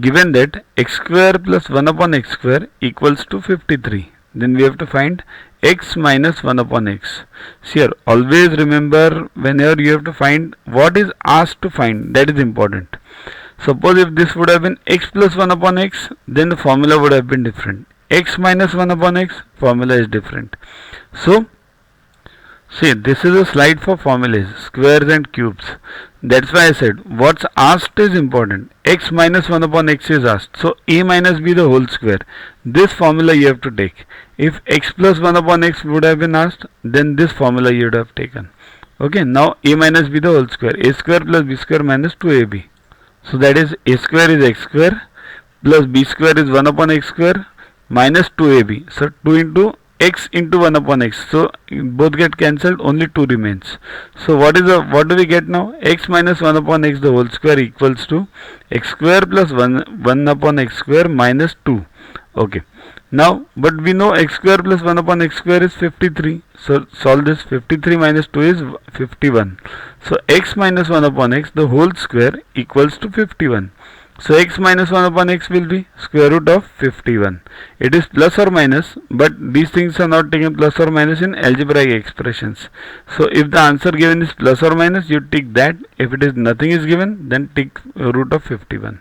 given that x square plus 1 upon x square equals to 53. Then we have to find x minus 1 upon x. So here always remember, whenever you have to find what is asked to find, that is important. Suppose if this would have been x plus 1 upon x, then the formula would have been different. X minus 1 upon x, formula is different. So see, this is a slide for formulas, squares and cubes. That's why I said what's asked is important. X minus 1 upon x is asked. So a minus b the whole square. This formula you have to take. If x plus 1 upon x would have been asked, then this formula you would have taken. Okay, now a minus b the whole square. A square plus b square minus 2ab. So that is a square is x square plus b square is 1 upon x square minus 2ab. So 2 into x into 1 upon x. So both get cancelled, only 2 remains. So what do we get now? X minus 1 upon x the whole square equals to x square plus 1 upon x square minus 2. Okay. Now, but we know x square plus 1 upon x square is 53. So solve this. 53 minus 2 is 51. So x minus 1 upon x the whole square equals to 51. So x minus 1 upon x will be square root of 51. It is plus or minus, but these things are not taken plus or minus in algebraic expressions. So if the answer given is plus or minus, you tick that. If it is nothing is given, then tick root of 51.